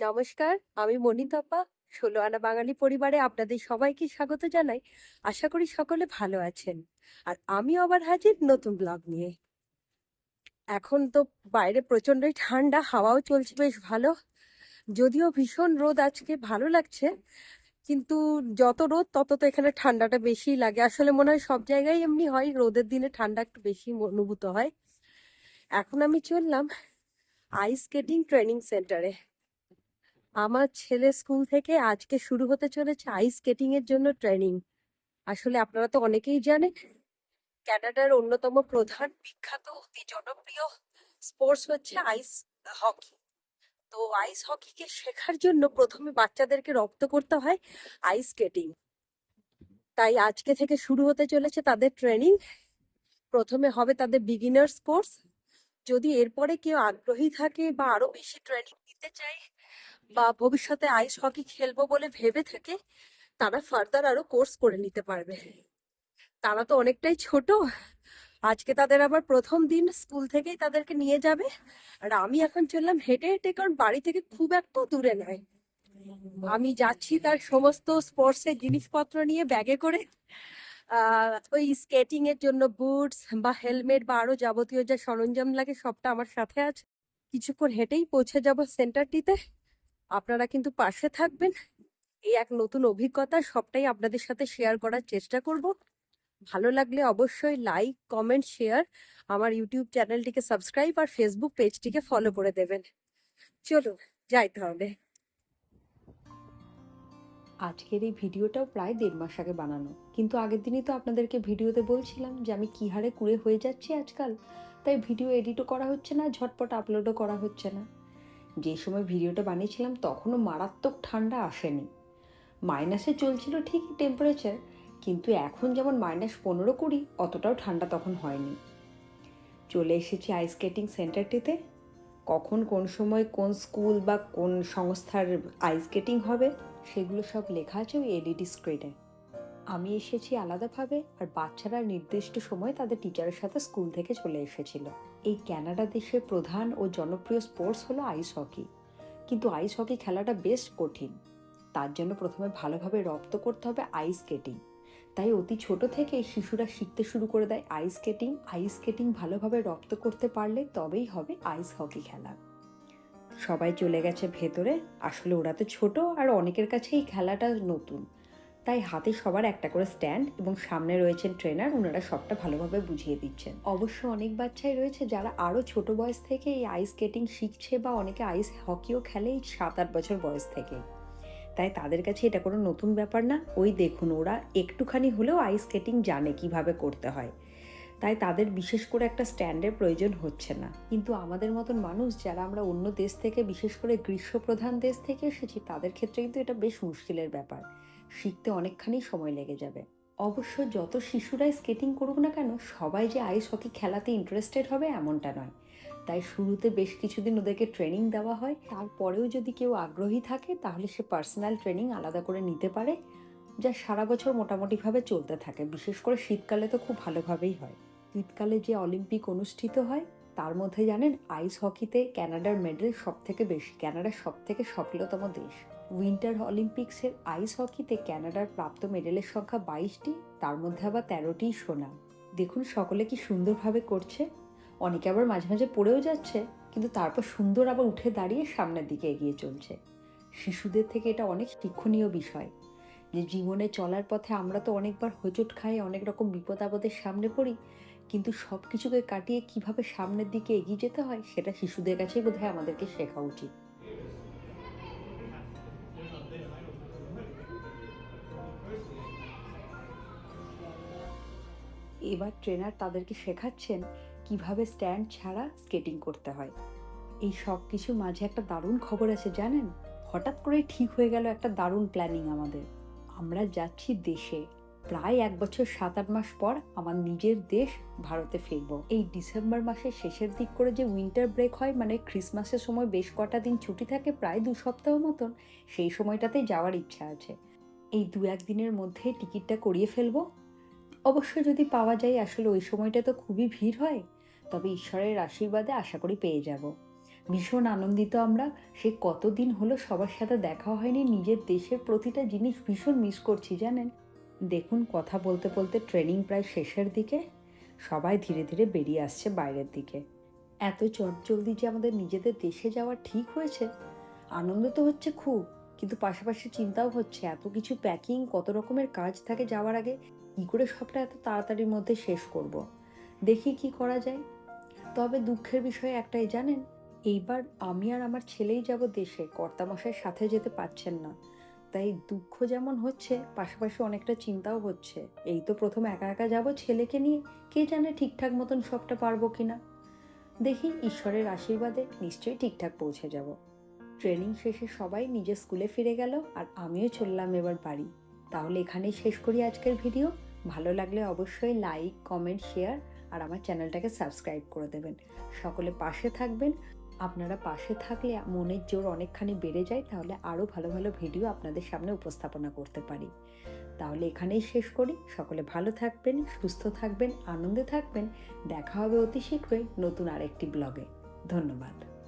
নমস্কার, আমি মনিতাপা। ১৬ আনা বাঙালি পরিবারে আপনাদের সবাইকে স্বাগত জানাই। আশা করি সকলে ভালো আছেন। আর আমিও আবার হাজির নতুন ব্লগ নিয়ে। এখন তো বাইরে প্রচণ্ডই ঠান্ডা, হাওয়াও চলছে বেশ ভালো। যদিও ভীষণ রোদ আজকে, ভালো লাগছে। কিন্তু যত রোদ তত তো এখানে ঠান্ডাটা বেশিই লাগে। আসলে মনে হয় সব জায়গায় এমনি হয়, রোদের দিনে ঠান্ডা একটু বেশি অনুভূত হয়। এখন আমি চললাম আইস স্কেটিং ট্রেনিং সেন্টারে। আমার ছেলে স্কুল থেকে আজকে শুরু হতে চলেছে আইস স্কেটিং এর জন্য ট্রেনিং। আসলে আপনারা তো অনেকেই জানেন, কানাডার অন্যতম প্রধান বিখ্যাত অতি জনপ্রিয় স্পোর্টস হচ্ছে আইস হকি। তো আইস হকিকে শেখার জন্য প্রথমে বাচ্চাদেরকে রপ্ত করতে হয় আইস স্কেটিং। তাই আজকে থেকে শুরু হতে চলেছে তাদের ট্রেনিং। প্রথমে হবে তাদের বিগিনার্স কোর্স। যদি এরপরে কেউ আগ্রহী থাকে বা আরো বেশি ট্রেনিং নিতে চায় বা ভবিষ্যতে আইস হকি খেলবো বলে ভেবে থাকে, তারা ফার্দার আরো কোর্স করে নিতে পারবে। তারা তো অনেকটাই ছোট, আজকে তাদের আবার প্রথম দিন, স্কুল থেকেই তাদেরকে নিয়ে যাবে। আর আমি এখন চললাম হেঁটে হেঁটে, কারণ বাড়ি থেকে খুব একটা দূরে নয়। আমি যাচ্ছি তার সমস্ত স্পোর্টস এর জিনিসপত্র নিয়ে ব্যাগে করে। ওই স্কেটিং এর জন্য বুটস বা হেলমেট বা আরো যাবতীয় যা সরঞ্জাম লাগে সবটা আমার সাথে আছে। কিছুক্ষণ হেঁটেই পৌঁছে যাব সেন্টারটিতে। আপনারা কিন্তু পাশে থাকবেন। এই এক নতুন অভিজ্ঞতা, সবটাই আপনাদের সাথে শেয়ার করার চেষ্টা করব। ভালো লাগলে অবশ্যই লাইক, কমেন্ট, শেয়ার, আমার ইউটিউব চ্যানেলটিকে সাবস্ক্রাইব আর ফেসবুক পেজটিকে ফলো করে দেবেন। চলুন যাই তাহলে। আজকের এই ভিডিওটাও প্রায় ১.৫ মাস আগে বানানো, কিন্তু আগের দিনই তো আপনাদেরকে ভিডিওতে বলছিলাম যে আমি কী হারে কুঁড়ে হয়ে যাচ্ছি আজকাল। তাই ভিডিও এডিটও করা হচ্ছে না, ঝটপট আপলোডও করা হচ্ছে না। যে সময় ভিডিওটা বানিয়েছিলাম তখনও মারাত্মক ঠান্ডা আসেনি। মাইনাসে চলছিল ঠিকই টেম্পারেচার, কিন্তু এখন যেমন -১৫-২০ অতটাও ঠান্ডা তখন হয়নি। চলে এসেছি আইস স্কেটিং সেন্টারটিতে। কখন কোন সময় কোন স্কুল বা কোন সংস্থার আইস স্কেটিং হবে সেগুলো সব লেখা আছে ওই এলইডি স্ক্রিনে। আমি এসেছি আলাদাভাবে, আর বাচ্চারা নির্দিষ্ট সময় তাদের টিচারের সাথে স্কুল থেকে চলে এসেছিল। এই কানাডা দেশের প্রধান ও জনপ্রিয় স্পোর্টস হলো আইস হকি, কিন্তু আইস হকি খেলাটা বেশ কঠিন। তার জন্য প্রথমে ভালোভাবে রপ্ত করতে হবে আইস স্কেটিং। তাই অতি ছোট থেকে শিশুরা শিখতে শুরু করে দেয় আইস স্কেটিং। আইস স্কেটিং ভালোভাবে রপ্ত করতে পারলে তবেই হবে আইস হকি খেলা। সবাই চলে গেছে ভেতরে। আসলে ওরা তো ছোট আর অনেকের কাছে এই খেলাটা নতুন, তাই হাতে সবার একটা করে স্ট্যান্ড এবং সামনে রয়েছেন ট্রেনার, ওনারা সবটা ভালোভাবে বুঝিয়ে দিচ্ছেন। অবশ্য অনেক বাচ্চাই রয়েছে যারা আরও ছোট বয়স থেকে এই আইস স্কেটিং শিখছে, বা অনেকে আইস হকিও খেলে এই ৭-৮ বছর বয়স থেকে। তাই তাদের কাছে এটা কোনো নতুন ব্যাপার না। ওই দেখুন, ওরা একটুখানি হলেও আইস স্কেটিং জানে কিভাবে করতে হয়, তাই তাদের বিশেষ করে একটা স্ট্যান্ডের প্রয়োজন হচ্ছে না। কিন্তু আমাদের মতন মানুষ যারা আমরা অন্য দেশ থেকে, বিশেষ করে গ্রীষ্মপ্রধান দেশ থেকে এসেছি, তাদের ক্ষেত্রে কিন্তু এটা বেশ মুশকিলের ব্যাপার। শিখতে অনেকখানি সময় লেগে যাবে। অবশ্য যত শিশুরাই স্কেটিং করুক না কেন, সবাই যে আইস হকি খেলাতে ইন্টারেস্টেড হবে এমনটা নয়। তাই শুরুতে বেশ কিছুদিন ওদেরকে ট্রেনিং দেওয়া হয়। তারপরেও যদি কেউ আগ্রহী থাকে তাহলে সে পার্সোনাল ট্রেনিং আলাদা করে নিতে পারে, যা সারা বছর মোটামুটিভাবে চলতে থাকে। বিশেষ করে শীতকালে তো খুব ভালোভাবেই হয়। শীতকালে যে অলিম্পিক অনুষ্ঠিত হয় তার মধ্যে জানেন আইস হকিতে কানাডার মেডেল সব থেকে বেশি। কানাডা সব থেকে সফলতম দেশ। উইন্টার অলিম্পিক্সের আইস হকিতে কানাডার প্রাপ্ত মেডেলের সংখ্যা ২২টি, তার মধ্যে আবার ১৩টিই সোনা। দেখুন সকলে কি সুন্দরভাবে করছে। অনেকে আবার মাঝে মাঝে পড়েও যাচ্ছে, কিন্তু তারপর সুন্দর আবার উঠে দাঁড়িয়ে সামনের দিকে এগিয়ে চলছে। শিশুদের থেকে এটা অনেক শিক্ষণীয় বিষয় যে জীবনে চলার পথে আমরা তো অনেকবার হোঁচট খাই, অনেক রকম বিপদ আপদের সামনে পড়ি, কিন্তু সব কিছুকে কাটিয়ে কিভাবে সামনের দিকে এগিয়ে যেতে হয় সেটা শিশুদের কাছেই বোধহয় আমাদেরকে শেখা উচিত। এবার ট্রেনার তাদেরকে শেখাচ্ছেন কিভাবে স্ট্যান্ড ছাড়া স্কেটিং করতে হয়। এই সব কিছুর মাঝে একটা দারুণ খবর আছে জানেন। হঠাৎ করে ঠিক হয়ে গেল একটা দারুণ প্ল্যানিং আমাদের। আমরা যাচ্ছি দেশে। প্রায় ১ বছর ৭-৮ মাস পর আমার নিজের দেশ ভারতে ফিরবো। এই ডিসেম্বর মাসের শেষের দিক করে যে উইন্টার ব্রেক হয়, মানে ক্রিসমাসের সময় বেশ কটা দিন ছুটি থাকে, প্রায় ২ সপ্তাহ মতন, সেই সময়টাতে যাওয়ার ইচ্ছা আছে। এই ২-১ দিনের মধ্যে টিকিটটা করিয়ে ফেলবো। অবশ্য যদি পাওয়া যায়, আসলে ওই সময়টা তো খুবই ভিড় হয়, তবে ঈশ্বরের আশীর্বাদে আশা করি পেয়ে যাব। ভীষণ আনন্দিত আমরা। সে কতদিন হলো সবার সাথে দেখা হয়নি, নিজের দেশের প্রতিটা জিনিস ভীষণ মিস করছি জানেন। দেখুন কথা বলতে বলতে ট্রেনিং প্রায় শেষের দিকে, সবাই ধীরে ধীরে বেরিয়ে আসছে বাইরের দিকে। এত চটজলদি যে আমাদের নিজেদের দেশে যাওয়া ঠিক হয়েছে, আনন্দ তো হচ্ছে খুব, কিন্তু পাশাপাশি চিন্তাও হচ্ছে এত কিছু প্যাকিং, কত রকমের কাজ থাকে যাওয়ার আগে, কী করে সবটা এত তাড়াতাড়ির মধ্যে শেষ করব। দেখি কি করা যায়। তবে দুঃখের বিষয় একটাই জানেন, এইবার আমি আর আমার ছেলেই যাব দেশে, কর্তামশাই সাথে যেতে পারছেন না। তাই দুঃখ যেমন হচ্ছে, পাশাপাশি অনেকটা চিন্তাও হচ্ছে। এই তো প্রথম একা একা যাব ছেলেকে নিয়ে, কে জানে ঠিকঠাক মতন সবটা পারবো কিনা। দেখি ঈশ্বরের আশীর্বাদে নিশ্চয়ই ঠিকঠাক পৌঁছে যাব। ট্রেনিং শেষে সবাই নিজের স্কুলে ফিরে গেল আর আমিও চললাম এবার বাড়ি। তাহলে এখানেই শেষ করি আজকের ভিডিও। ভালো লাগলে অবশ্যই লাইক, কমেন্ট, শেয়ার আর আমার চ্যানেলটাকে সাবস্ক্রাইব করে দেবেন। সকলে পাশে থাকবেন। আপনারা পাশে থাকলে মনের জোর অনেকখানি বেড়ে যায়, তাহলে আরও ভালো ভালো ভিডিও আপনাদের সামনে উপস্থাপনা করতে পারি। তাহলে এখানেই শেষ করি। সকলে ভালো থাকবেন, সুস্থ থাকবেন, আনন্দে থাকবেন। দেখা হবে অতি শীঘ্রই নতুন আরেকটি ব্লগে। ধন্যবাদ।